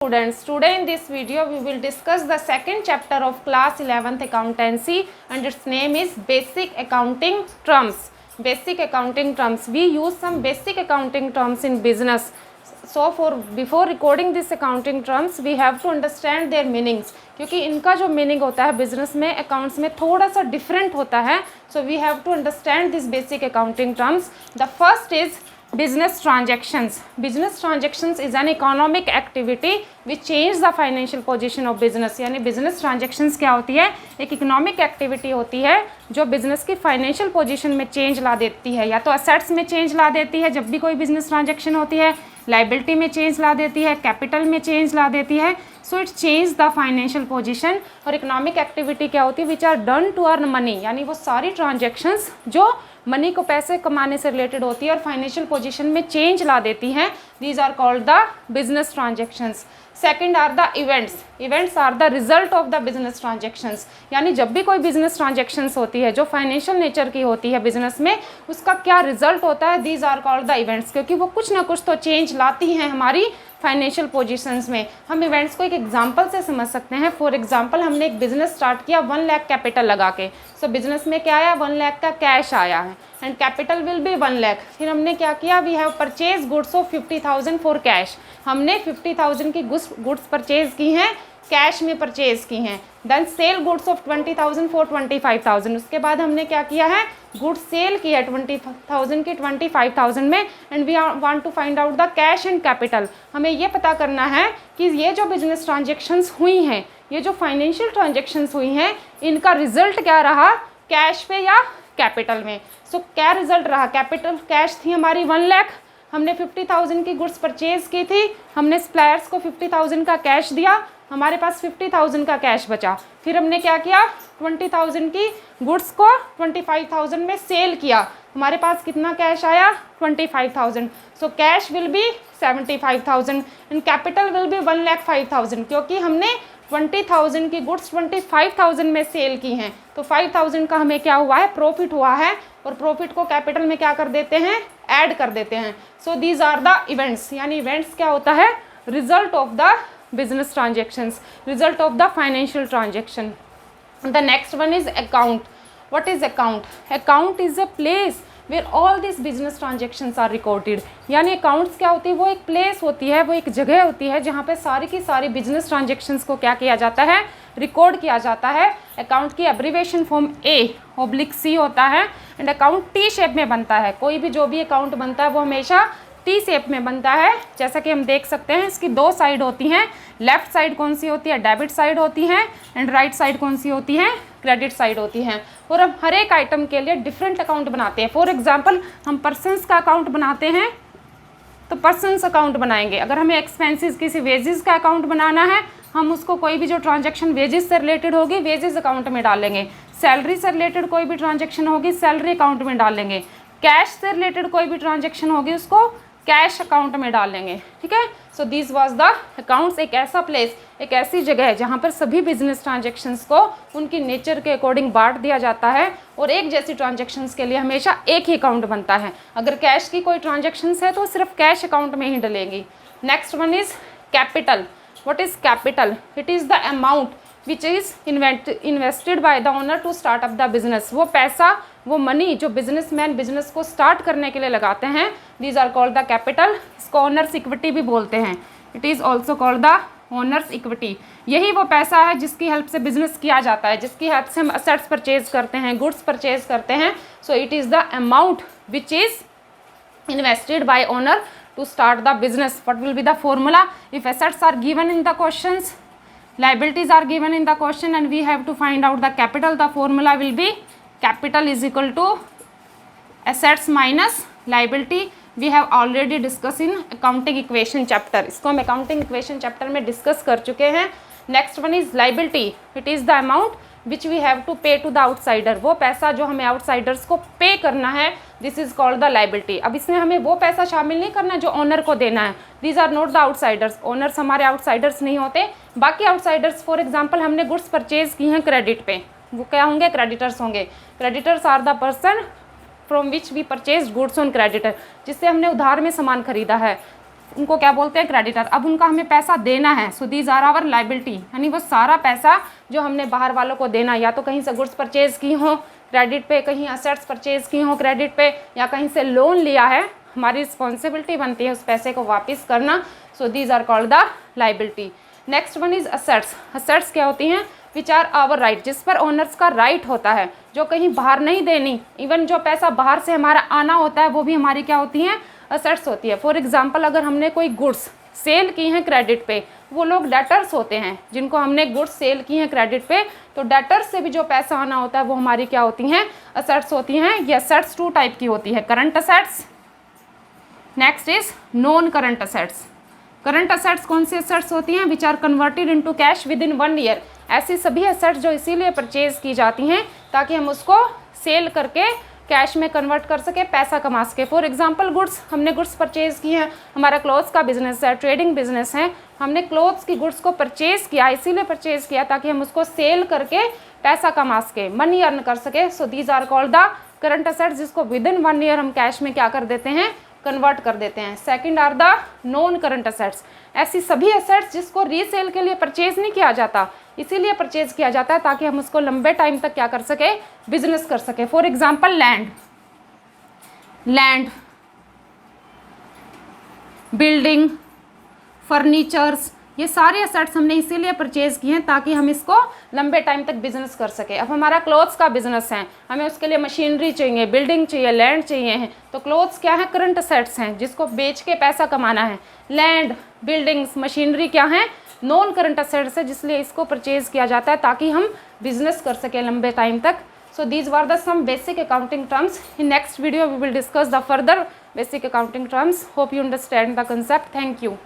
students, today in this video we will discuss the second chapter of class 11th accountancy and its name is basic accounting terms. Basic accounting terms, we use some basic accounting terms in business. So before recording this accounting terms we have to understand their meanings, क्योंकि इनका जो meaning होता है business में accounts में थोड़ा सा different होता है. So we have to understand this basic accounting terms. The first is business transactions. Business transactions is an economic activity which change the financial position of business. यानी business transactions क्या होती है, एक economic activity होती है जो business की financial position में change ला देती है, या तो assets में change ला देती है जब भी कोई business transaction होती है, liability में change ला देती है, capital में change ला देती है. So it change the financial position. और economic activity क्या होती है, which are done to earn money, यानी वो सारी transactions जो मनी को पैसे कमाने से रिलेटेड होती है और फाइनेंशियल पोजीशन में चेंज ला देती हैं. These are called the business transactions. Second are the events. Events are the result of the business transactions. यानी जब भी कोई बिजनेस ट्रांजेक्शंस होती है जो फाइनेंशियल नेचर की होती है बिजनेस में, उसका क्या रिजल्ट होता है, these are called the events, क्योंकि वो कुछ ना कुछ तो चेंज लाती हैं हमारी फाइनेंशियल पोजीशंस में. हम इवेंट्स को एक एग्जांपल से समझ सकते हैं. फॉर एग्जांपल हमने एक बिजनेस स्टार्ट किया 1 लाख कैपिटल लगा के. सो बिजनेस में क्या आया, 1 लाख का कैश आया है and capital will be 1 lakh. फिर हमने क्या किया, we have purchase goods of 50,000 for cash. हमने 50,000 की गुड्स परचेज की हैं, कैश में परचेज की हैं. Then sell goods of 20,000 for 25,000. उसके बाद हमने क्या किया है, गुड्स सेल की है 20,000 की 25,000 में and we want to find out the cash and capital. हमें ये पता करना है कि ये जो बिजनेस ट्रांजेक्शन्स हुई हैं, ये जो फाइनेंशियल ट्रांजेक्शन्स हुई हैं, इनका रिजल्ट क्या रहा, कैश पे या कैपिटल में. सो क्या रिजल्ट रहा, कैपिटल कैश थी हमारी 1 लाख, हमने 50,000 की गुड्स परचेज की थी, हमने सप्लायर्स को 50,000 का कैश दिया, हमारे पास 50,000 का कैश बचा. फिर हमने क्या किया, 20,000 की गुड्स को 25,000 में सेल किया, हमारे पास कितना कैश आया, 25,000. So cash will be 75,000 and capital will B 1,05,000, क्योंकि हमने 20,000 की गुड्स 25,000 में सेल की हैं. तो 5,000 का हमें क्या हुआ है, प्रॉफिट हुआ है, और प्रॉफिट को कैपिटल में क्या कर देते हैं, ऐड कर देते हैं. So these are the events. यानी इवेंट्स क्या होता है, result of the business transactions, result of the financial transaction. The next one is account. What is account? Account is a place where all these business transactions are recorded. यानी accounts क्या होती है, वो एक place होती है, वो एक जगह होती है जहाँ पे सारी की सारी business transactions को क्या किया जाता है, रिकॉर्ड किया जाता है. अकाउंट की एब्रीवेशन फॉर्म A/C होता है एंड अकाउंट T शेप में बनता है. कोई भी जो भी अकाउंट बनता है वो हमेशा टी शेप में बनता है. जैसा कि हम देख सकते हैं इसकी 2 साइड होती हैं. लेफ्ट साइड कौन सी होती है, डेबिट साइड होती है एंड राइट साइड कौन सी होती है, क्रेडिट साइड होती है. और हम हर एक आइटम के लिए डिफरेंट अकाउंट बनाते हैं. फॉर एग्जांपल हम पर्सनस का अकाउंट बनाते हैं तो पर्सनस अकाउंट बनाएंगे. अगर हमें एक्सपेंसेस किसी वेजेस का अकाउंट बनाना है, हम उसको कोई भी जो ट्रांजेक्शन वेजेस से रिलेटेड होगी वेजेस अकाउंट में डालेंगे. सैलरी से रिलेटेड कोई भी ट्रांजेक्शन होगी सैलरी अकाउंट में डालेंगे. कैश से रिलेटेड कोई भी ट्रांजेक्शन होगी उसको कैश अकाउंट में डाल लेंगे. ठीक है. So this was the accounts. एक ऐसा प्लेस, एक ऐसी जगह है जहाँ पर सभी बिजनेस ट्रांजेक्शन्स को उनकी नेचर के अकॉर्डिंग बांट दिया जाता है और एक जैसी ट्रांजेक्शन्स के लिए हमेशा एक ही अकाउंट बनता है. अगर कैश की कोई ट्रांजेक्शन्स है तो सिर्फ कैश अकाउंट में ही डलेंगी. Next one is capital. What is capital? It is the amount which is invested by the owner to start up the business. वो पैसा, वो मनी जो बिजनेसमैन बिजनेस को स्टार्ट करने के लिए लगाते हैं, these are called the capital. इसको ओनर्स इक्विटी भी बोलते हैं. It is also called the owners equity. यही वो पैसा है जिसकी हेल्प से बिजनेस किया जाता है, जिसकी हेल्प से हम असेट्स परचेज करते हैं, गुड्स परचेज करते हैं. So it is the amount which is invested by owner to start the business. What will be the formula? If assets are given in the questions, liabilities are given in the question and we have to find out the capital, the formula will be capital is equal to assets minus liability. We have already discussed in accounting equation chapter. इसको हम accounting equation chapter में discuss कर चुके हैं. Next one is liability. It is the amount which we have to pay to the outsider. वो पैसा जो हमें outsiders को पे करना है, this is called the liability. अब इसमें हमें वो पैसा शामिल नहीं करना जो ओनर को देना है. These are not the outsiders. Owners हमारे outsiders नहीं होते. बाकी outsiders फॉर एग्जाम्पल हमने गुड्स परचेज की हैं क्रेडिट पे, वो क्या होंगे, क्रेडिटर्स होंगे. Creditors are the person from which we purchase goods on creditor, जिससे हमने उधार में सामान खरीदा है. उनको क्या बोलते हैं, क्रेडिटर। अब उनका हमें पैसा देना है, so these are our liability, यानी वो सारा पैसा जो हमने बाहर वालों को देना, या तो कहीं से गुड्स परचेज की हो क्रेडिट पे, कहीं असेट्स परचेज की हो क्रेडिट पे, या कहीं से लोन लिया है, हमारी रिस्पॉन्सिबिलिटी बनती है उस पैसे को वापस करना। So these are called the liability. Next one is assets. Assets क्या होती हैं, विच आर आवर राइट, जिस पर ओनर्स का राइट होता है, जो कहीं बाहर नहीं देनी, इवन जो पैसा बाहर से हमारा आना होता है वो भी हमारी क्या होती हैं, असेट्स होती है। फॉर एग्जाम्पल, अगर हमने कोई गुड्स सेल की हैं क्रेडिट पे, वो लोग डेटर्स होते हैं जिनको हमने गुड्स सेल की हैं क्रेडिट पे, तो डेटर्स से भी जो पैसा आना होता है वो हमारी क्या होती हैं, असेट्स होती हैं। ये असेट्स टू टाइप की होती है, current assets, next is non current assets. Current assets कौन सी असेट्स होती हैं, which are converted into cash within 1 year. ऐसी सभी असेट्स जो इसीलिए परचेज की जाती हैं ताकि हम उसको सेल करके कैश में कन्वर्ट कर सके, पैसा कमा सके। फॉर एग्जांपल, गुड्स, हमने गुड्स परचेज की हैं, हमारा क्लोथ्स का बिजनेस है, ट्रेडिंग बिजनेस है, हमने क्लोथ्स की गुड्स को परचेज किया, इसीलिए परचेज किया ताकि हम उसको सेल करके पैसा कमा सके, मनी अर्न कर सके। So these are called the current assets, जिसको विद इन 1 ईयर हम कैश में क्या कर देते हैं, कन्वर्ट कर देते हैं। Second are the non current assets, ऐसी सभी असेट्स जिसको रीसेल के लिए परचेज नहीं किया जाता, इसीलिए परचेज किया जाता है ताकि हम उसको लंबे टाइम तक क्या कर सके, बिजनेस कर सके। For example, land, building, furnitures, ये सारे असेट्स हमने इसीलिए परचेज किए हैं ताकि हम इसको लंबे टाइम तक बिजनेस कर सके। अब हमारा क्लोथ्स का बिजनेस है, हमें उसके लिए मशीनरी चाहिए, बिल्डिंग चाहिए, लैंड चाहिए है, तो क्लोथ्स क्या है, करंट असेट्स हैं जिसको बेच के पैसा कमाना है। लैंड, बिल्डिंग्स, मशीनरी क्या है, नॉन करंट असेट्स है, जिसलिए इसको परचेज किया जाता है ताकि हम बिजनेस कर सके लंबे टाइम तक। So these were the some basic accounting terms. In next video we will discuss the further basic accounting terms. Hope you understand the concept. Thank you.